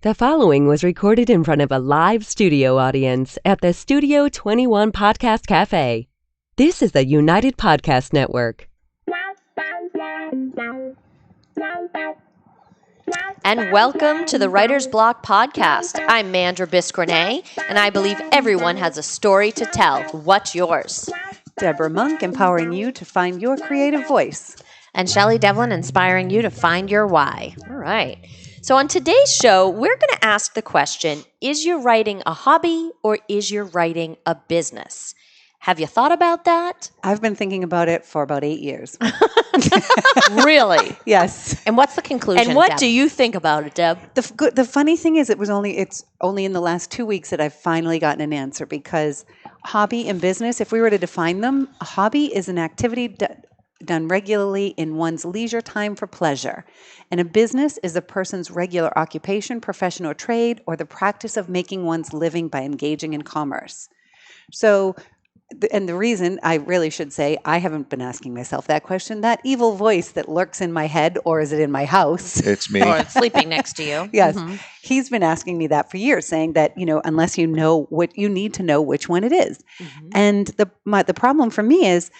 The following was recorded in front of a live studio audience at the Studio 21 Podcast Café. This is the United Podcast Network. And welcome to the Writer's Block Podcast. I'm Mandra Biscornet, and I believe everyone has a story to tell. What's yours? Deborah Monk, empowering you to find your creative voice. And Shelly Devlin, inspiring you to find your why. All right. So on today's show, we're going to ask the question, is your writing a hobby or is your writing a business? Have you thought about that? I've been thinking about it for about 8 years. Really? Yes. And what's the conclusion, And what Deb? do you think about it, Deb? The funny thing is it's only in the last 2 weeks that I've finally gotten an answer, because hobby and business, if we were to define them, a hobby is an activity done regularly in one's leisure time for pleasure. And a business is a person's regular occupation, profession, or trade, or the practice of making one's living by engaging in commerce. So, and the reason I really should say, I haven't been asking myself that question. That evil voice that lurks in my head, or is it in my house? It's me. Or sleeping next to you. Yes. Mm-hmm. He's been asking me that for years, saying that, unless you know what you need to know which one it is. Mm-hmm. And the problem for me is,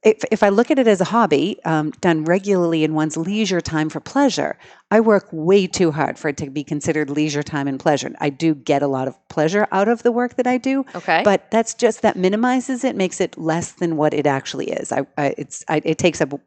if I look at it as a hobby, done regularly in one's leisure time for pleasure, I work way too hard for it to be considered leisure time and pleasure. I do get a lot of pleasure out of the work that I do, okay, but that minimizes it, makes it less than what it actually is. It takes up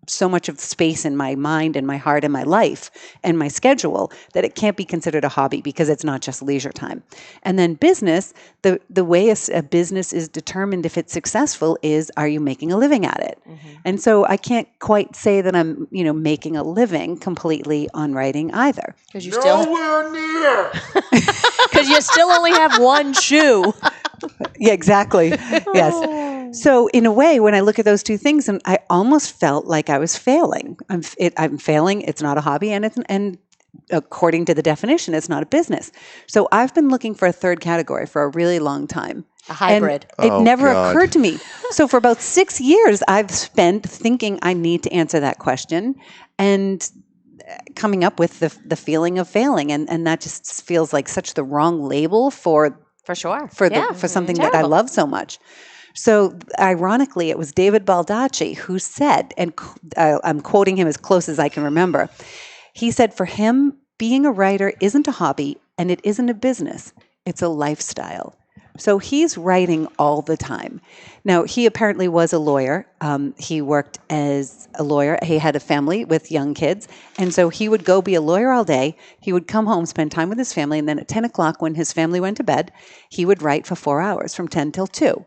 so much of space in my mind and my heart and my life and my schedule that it can't be considered a hobby, because it's not just leisure time. And then business, the way a business is determined if it's successful is, are you making a living at it? Mm-hmm. And so I can't quite say that I'm, making a living completely on writing either. Because you Nowhere near. Because you still only have one shoe. Yeah, exactly. Yes. So in a way, when I look at those two things, and I almost felt like I was failing. I'm failing. It's not a hobby, and according to the definition, it's not a business. So I've been looking for a third category for a really long time. A hybrid. And it never occurred to me. So for about 6 years, I've spent thinking I need to answer that question and coming up with the feeling of failing. And that just feels like such the wrong label for sure. For something that I love so much. So ironically, it was David Baldacci who said, and I'm quoting him as close as I can remember, he said, for him, being a writer isn't a hobby and it isn't a business. It's a lifestyle. So he's writing all the time. Now, he apparently was a lawyer. He worked as a lawyer. He had a family with young kids. And so he would go be a lawyer all day. He would come home, spend time with his family. And then at 10 o'clock, when his family went to bed, he would write for 4 hours from 10 till 2. Wow.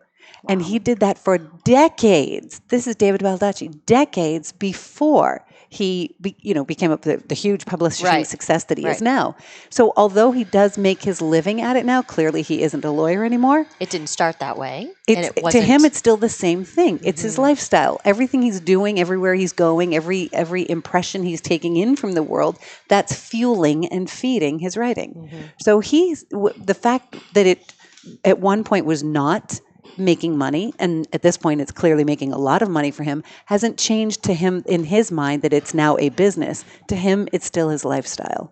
And he did that for decades. This is David Baldacci, decades before he became the huge publishing success that he is now. So although he does make his living at it now, clearly he isn't a lawyer anymore. It didn't start that way. To him, it's still the same thing. It's his lifestyle. Everything he's doing, everywhere he's going, every impression he's taking in from the world, that's fueling and feeding his writing. Mm-hmm. So the fact that it at one point was not making money, and at this point it's clearly making a lot of money for him, hasn't changed to him in his mind that it's now a business. To him, it's still his lifestyle.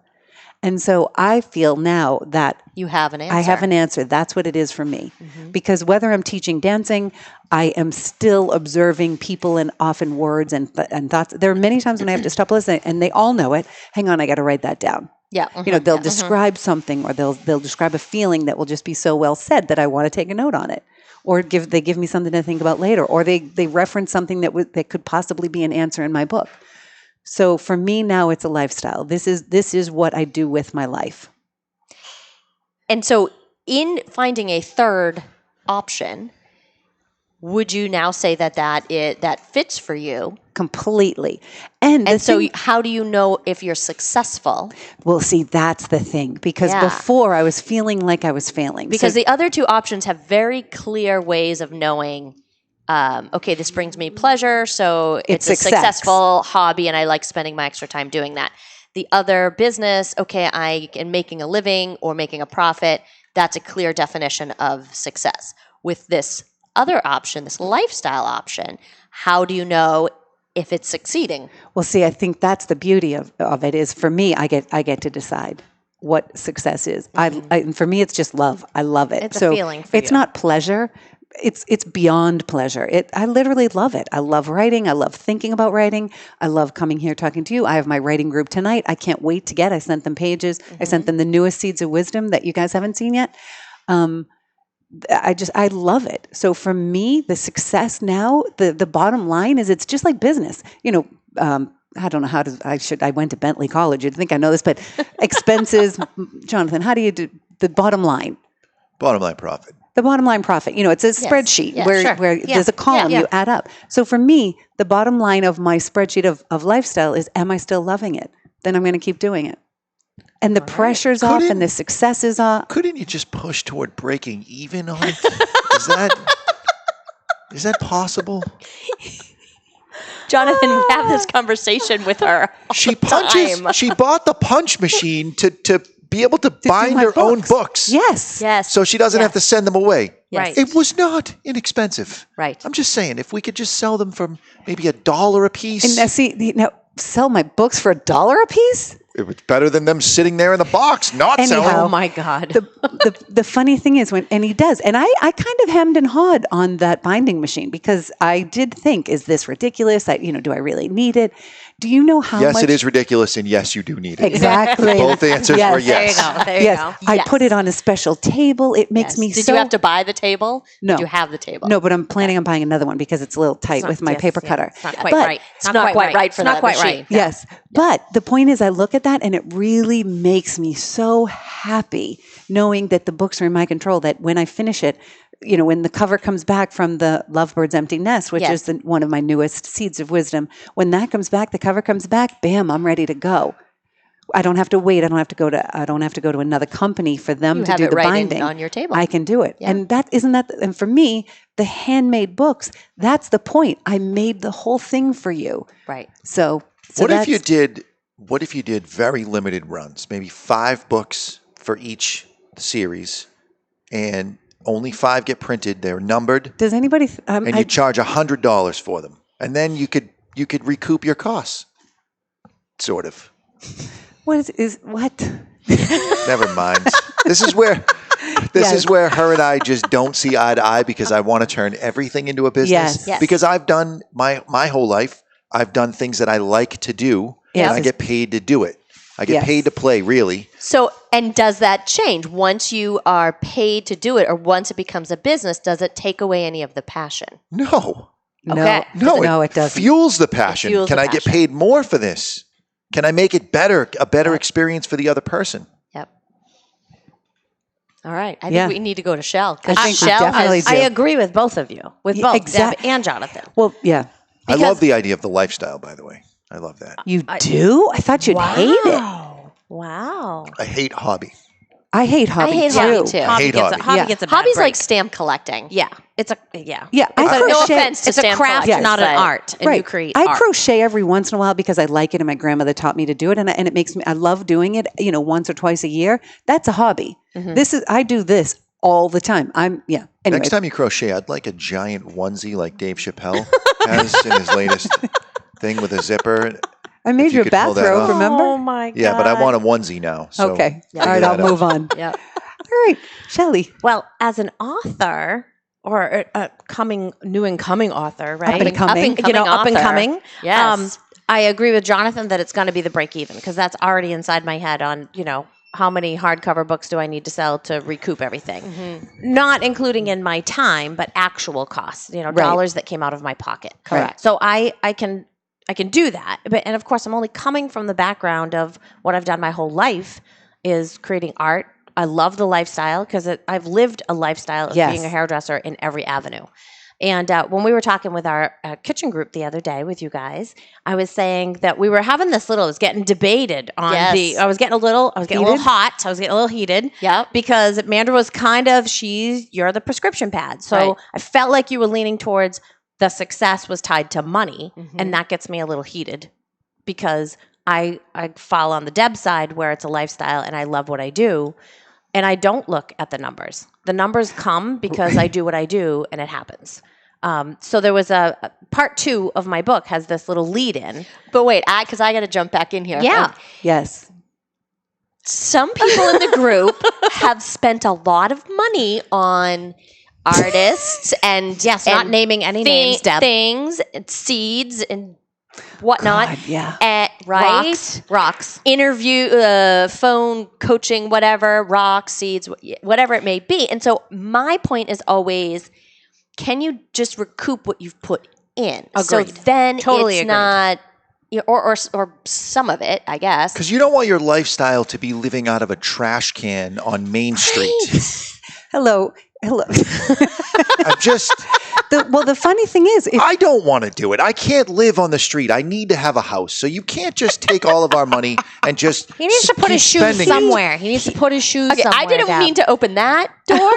And so I feel now that you have an answer. I have an answer. That's what it is for me. Mm-hmm. Because whether I'm teaching dancing, I am still observing people and often words and thoughts. There are many times when I have to stop listening, and they all know it. Hang on, I got to write that down. Yeah. Mm-hmm. They'll describe something, or they'll describe a feeling that will just be so well said that I want to take a note on it. Or they give me something to think about later, or they reference something that could possibly be an answer in my book. So for me now, it's a lifestyle. This is what I do with my life. And so, in finding a third option, would you now say that fits for you completely? And so, how do you know if you're successful? Well, see, that's the thing. Because before, I was feeling like I was failing. Because the other two options have very clear ways of knowing, okay, this brings me pleasure, so it's a successful hobby, and I like spending my extra time doing that. The other business, okay, I am making a living or making a profit. That's a clear definition of success. With this other option, this lifestyle option, how do you know if it's succeeding? Well, see, I think that's the beauty of it is, for me, I get to decide. what success is. And for me, it's just love. I love it. It's a feeling for it's you. not pleasure. It's beyond pleasure. I literally love it. I love writing. I love thinking about writing. I love coming here talking to you. I have my writing group tonight. I can't wait to I sent them pages. I sent them the newest Seeds of Wisdom that you guys haven't seen yet. I love it. So for me, the success now, the bottom line is it's just like business. I don't know I went to Bentley College. You'd think I know this, but expenses, Jonathan, how do you do the bottom line? Bottom line profit. The bottom line profit, it's a spreadsheet where there's a column you add up. So for me, the bottom line of my spreadsheet of lifestyle is, am I still loving it? Then I'm going to keep doing it. And the pressure's off and the success is off. Couldn't you just push toward breaking even on it? Is that possible? Jonathan, we have this conversation with her. She punches. She bought the punch machine to be able to bind her own books. Yes. So she doesn't have to send them away. Right. It was not inexpensive. Right. I'm just saying, if we could just sell them for maybe $1 a piece. And sell my books for $1 a piece? It was better than them sitting there in the box, not selling. Oh my God. The funny thing is and he does, and I kind of hemmed and hawed on that binding machine because I did think, is this ridiculous? Do I really need it? Do you know how much? Yes, it is ridiculous, and yes, you do need it. Exactly. Both answers were yes. There you go. I put it on a special table. It makes me Did you have to buy the table? No. Did you have the table? No, but I'm planning on buying another one because it's a little tight with my paper cutter. It's not quite right. It's not quite right for that machine. Yes. But the point is I look at that and it really makes me so happy knowing that the books are in my control, that when I finish it, when the cover comes back from the Lovebird's Empty Nest, which is one of my newest Seeds of Wisdom, when that comes back, the cover comes back, bam, I'm ready to go. I don't have to wait. I don't have to go to another company for them to do the binding on your table. I can do it. Yeah. And and for me, the handmade books, that's the point. I made the whole thing for you. Right. So what if you did very limited runs, maybe 5 books for each series, and only 5 get printed. They're numbered. Does anybody? And you charge $100 for them, and then you could recoup your costs. Sort of. What is what? Never mind. This is where her and I just don't see eye to eye because I want to turn everything into a business. Yes. Because I've done my whole life. I've done things that I like to do, and I get paid to do it. I get paid to play, really. So, and does that change once you are paid to do it, or once it becomes a business? Does it take away any of the passion? No. Okay. No, it doesn't. Fuels the passion. Can I get paid more for this? Can I make it better, a better experience for the other person? Yep. All right. I think we need to go to Shell. I think we Shell definitely do. I agree with both of you, with both exactly. Deb and Jonathan. Well, yeah. I love the idea of the lifestyle, by the way. I love that. You do? I thought you'd hate it. Wow. I hate hobby. I hate hobby I hate too. hobby too. I hate hobby. Hobby gets a bad Hobby's break. like stamp collecting. Yeah. Yeah, No I crochet. offense to It's a stamp craft, collectors, not an but- art. And you create I art. crochet every once in a while because I like it, and my grandmother taught me to do it, and it makes me. I love doing it. Once or twice a year. That's a hobby. I do this all the time. Anyway. Next time you crochet, I'd like a giant onesie like Dave Chappelle has in his latest thing with a zipper. I made you a bathrobe. Remember? Oh my God. Yeah, but I want a onesie now. So Okay. figure All right. that I'll out. move on. Yeah. All right, Shelly. Well, as an author or a new and coming author, right? Up and coming. Up and coming. Yes. I agree with Jonathan that it's going to be the break even because that's already inside my head on, how many hardcover books do I need to sell to recoup everything? Not including in my time, but actual costs, dollars that came out of my pocket. Correct. So I can do that. And of course, I'm only coming from the background of what I've done my whole life is creating art. I love the lifestyle because I've lived a lifestyle of being a hairdresser in every avenue. And when we were talking with our kitchen group the other day with you guys, I was saying that we were having it was getting debated on I was getting a little hot. I was getting a little heated. Yep. Because Mandra was you're the prescription pad. So Right. I felt like you were leaning towards the success was tied to money. And that gets me a little heated because I fall on the Deb side where it's a lifestyle and I love what I do. And I don't look at the numbers. The numbers come because I do what I do and it happens. So there was a part 2 of my book has this little lead in. But wait, because I got to jump back in here. Yeah. Yes. some people in the group have spent a lot of money on artists and not naming any names, Deb. Things, and seeds and whatnot. God, yeah. Right? Rocks. Interview, phone coaching, whatever, rocks, seeds, whatever it may be. And so my point is always, can you just recoup what you've put in? Agreed. So then Totally it's agreed. not, or some of it, I guess. Because you don't want your lifestyle to be living out of a trash can on Main Street. Hello. I'm just... The funny thing is, I don't want to do it. I can't live on the street. I need to have a house. So you can't just take all of our money and just He needs to put his shoes spending somewhere. He needs to put his shoes somewhere. I didn't mean to open that door.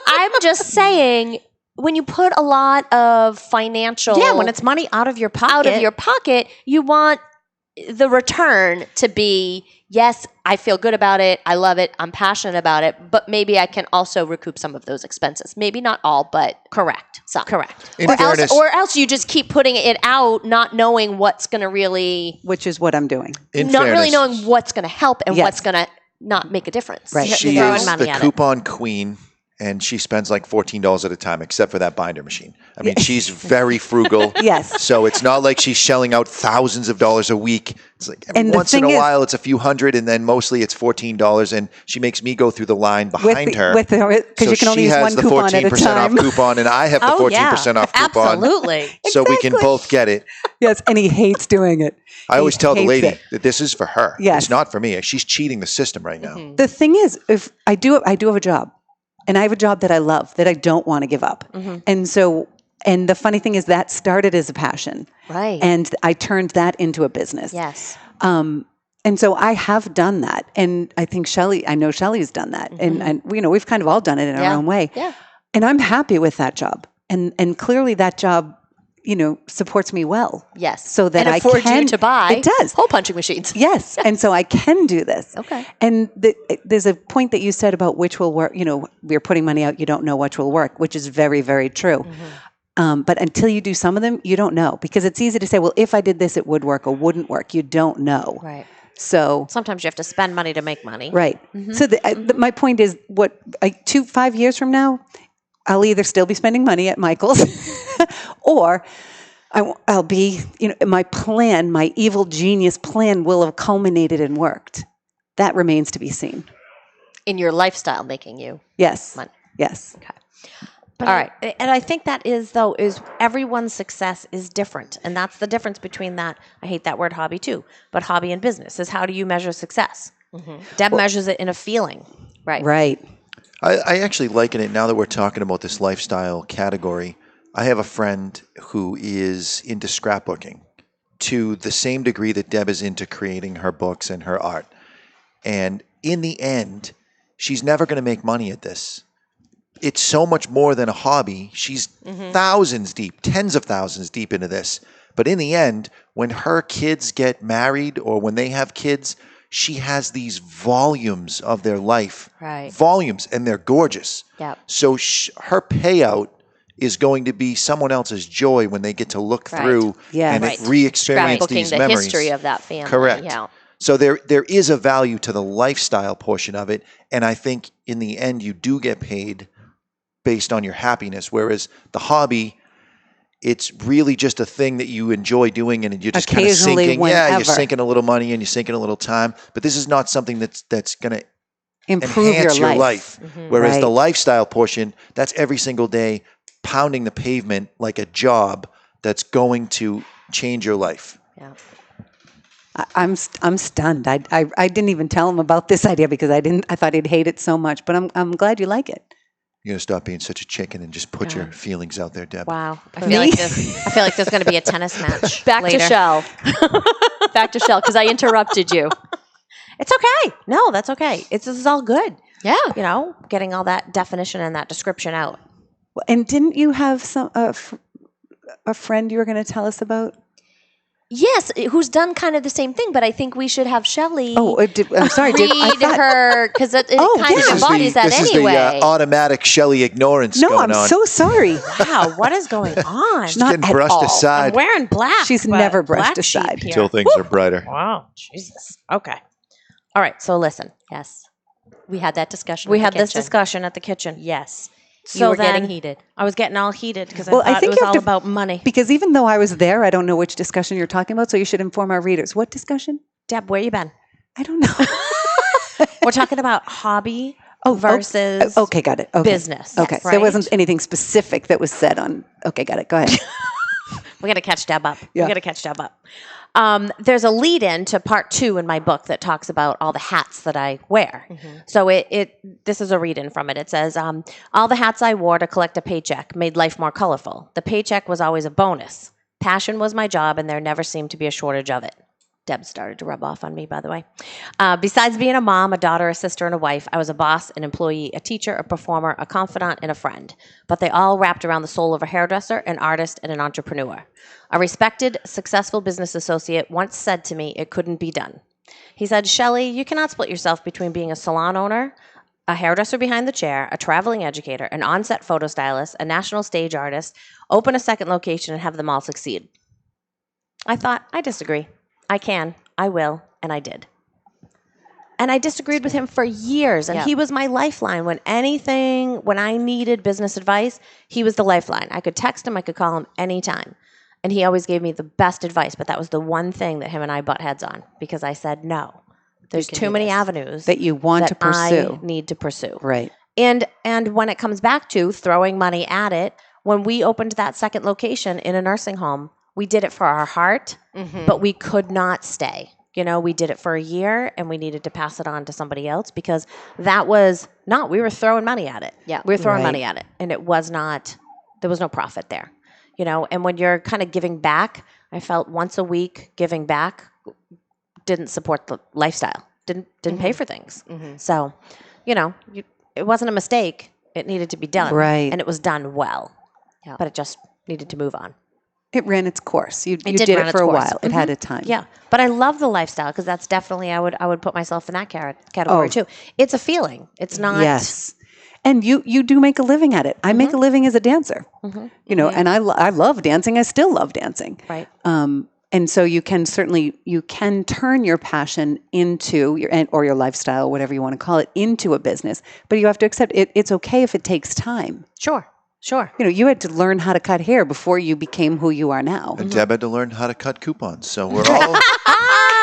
I'm just saying, when you put a lot of financial... Yeah, when it's money out of your pocket. You want the return to be, yes, I feel good about it. I love it. I'm passionate about it. But maybe I can also recoup some of those expenses. Maybe not all, but Correct. some. Correct. Or else you just keep putting it out, not knowing what's going to really... which is what I'm doing. really knowing what's going to help and Yes. what's going to not make a difference. Right. She Throwing is money the at it. coupon queen, and she spends like $14 at a time, except for that binder machine. I mean, she's very frugal. Yes. So it's not like she's shelling out thousands of dollars a week. It's like every And the once in a thing is- while, it's a few hundred, and then mostly it's $14, and she makes me go through the line behind her. Because So you can only she use has one the coupon at a 14% time. off coupon, and I have the 14% off coupon. Absolutely. So we can Exactly. both get it. Yes, and he hates doing it. I always tell the hates lady it. that this is for her. Yes. It's not for me. She's cheating the system right now. The thing is, if I do have a job, and I have a job that I love, that I don't want to give up. And so, and the funny thing is that started as a passion. Right. And I turned that into a business. Yes. And so I have done that. And I think I know Shelly's done that. And we've kind of all done it in our own way. Yeah. And I'm happy with that job. And clearly that job, supports me well. Yes. So that and I affords can you to buy It does. hole punching machines. Yes. And so I can do this. Okay. And there's a point that you said about which will work. We're putting money out, you don't know which will work, which is very, very true. But until you do some of them, you don't know. Because it's easy to say, well, if I did this, it would work or wouldn't work. You don't know. Right. So, Sometimes you have to spend money to make money. right. So my point is, 5 years from now, I'll either still be spending money at Michael's or I'll be, my plan, my evil genius plan will have culminated and worked. That remains to be seen. In your lifestyle making you. Yes. Money. Yes. But All right. And I think that is everyone's success is different. And that's the difference between that. I hate that word hobby too, but hobby and business is how do you measure success? Deb measures it in a feeling. Right. Right. I actually liken it now that we're talking about this lifestyle category. I have a friend who is into scrapbooking to the same degree that Deb is into creating her books and her art. And in the end, she's never going to make money at this. It's so much more than a hobby. She's thousands deep, tens of thousands deep into this. But in the end, when her kids get married or when they have kids, she has these volumes of their life. Right. Volumes, and they're gorgeous. Yep. So her payout is going to be someone else's joy when they get to look through and re-experience Scrapbooking these the memories. history of that family. Correct. Yeah. So there is a value to the lifestyle portion of it, and I think in the end you do get paid based on your happiness, whereas the hobby, it's really just a thing that you enjoy doing, and you're just kind of Occasionally, sinking. whenever. Yeah, you're sinking a little money and you're sinking a little time, but this is not something that's going to Improve enhance your your life. Whereas Right. the lifestyle portion, that's every single day pounding the pavement like a job that's going to change your life. Yeah. I'm stunned. I didn't even tell him about this idea because I thought he'd hate it so much, but I'm glad you like it. You're going to stop being such a chicken and just put your feelings out there, Deb. Wow. I Me? feel like there's going to be a tennis match. Back later. to Shell. Back to Shell, because I interrupted you. It's okay. No, that's okay. This is all good. Yeah. Getting all that definition and that description out. And didn't you have a friend you were going to tell us about? Yes, who's done kind of the same thing, but I think we should have Shelly I'm sorry. read her, because it kind yeah. of embodies that this anyway. is the automatic Shelly ignorance No, going I'm on. so sorry. Wow, what is going on? She's not getting at brushed all. I'm aside wearing black. She's but never brushed black sheep aside. here. until things are brighter. Wow, Jesus. Okay. All right, so listen. Yes. We had that discussion. We had this discussion at the kitchen. Yes. So you were getting heated. I was getting all heated because I thought it was all about money. Because even though I was there, I don't know which discussion you're talking about, so you should inform our readers. What discussion? Deb, where you been? I don't know. We're talking about hobby versus okay, got it. Okay. Business. Okay, so there wasn't anything specific that was said on. Okay, got it. Go ahead. We got to catch Deb up. Yeah. We got to catch Deb up. There's a lead in to part 2 in my book that talks about all the hats that I wear. Mm-hmm. So this is a read in from it. It says, all the hats I wore to collect a paycheck made life more colorful. The paycheck was always a bonus. Passion was my job, and there never seemed to be a shortage of it. Deb started to rub off on me, by the way. Besides being a mom, a daughter, a sister, and a wife, I was a boss, an employee, a teacher, a performer, a confidant, and a friend. But they all wrapped around the soul of a hairdresser, an artist, and an entrepreneur. A respected, successful business associate once said to me it couldn't be done. He said, Shelly, you cannot split yourself between being a salon owner, a hairdresser behind the chair, a traveling educator, an on-set photo stylist, a national stage artist, open a second location, and have them all succeed. I thought, I disagree. I can, I will, and I did. And I disagreed with him for years, and he was my lifeline. When I needed business advice, he was the lifeline. I could text him, I could call him anytime. And he always gave me the best advice, but that was the one thing that him and I butt heads on, because I said, no, there's too many avenues that you want to pursue. I need to pursue. Right. And when it comes back to throwing money at it, when we opened that second location in a nursing home, we did it for our heart, but we could not stay. We did it for a year, and we needed to pass it on to somebody else, because that was not, we were throwing money at it. Yeah. We were throwing money at it, and it was not, there was no profit there. And when you're kind of giving back, I felt once a week giving back didn't support the lifestyle, didn't pay for things. Mm-hmm. So, it wasn't a mistake. It needed to be done. Right. And it was done well. Yeah. But it just needed to move on. It ran its course. You did it for a while. Mm-hmm. It had a time. Yeah. But I love the lifestyle, because that's definitely, I would put myself in that category too. It's a feeling. It's not. Yes. And you do make a living at it. I make a living as a dancer, and I love dancing. I still love dancing. Right. And so you can turn your passion into your lifestyle, whatever you want to call it, into a business. But you have to accept it. It's okay if it takes time. Sure. You had to learn how to cut hair before you became who you are now. And Deb had to learn how to cut coupons. So we're all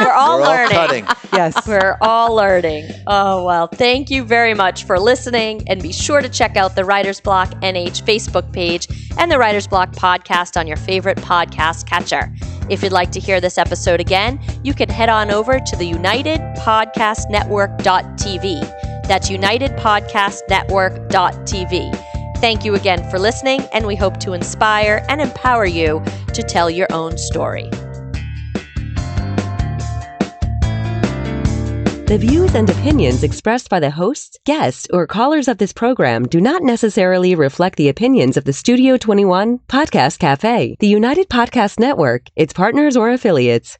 we're all learning. Cutting. Yes. We're all learning. Oh, well, thank you very much for listening. And be sure to check out the Writer's Block NH Facebook page and the Writer's Block podcast on your favorite podcast catcher. If you'd like to hear this episode again, you can head on over to the UnitedPodcastNetwork.tv. That's UnitedPodcastNetwork.tv. Thank you again for listening, and we hope to inspire and empower you to tell your own story. The views and opinions expressed by the hosts, guests, or callers of this program do not necessarily reflect the opinions of the Studio 21 Podcast Café, the United Podcast Network, its partners, or affiliates.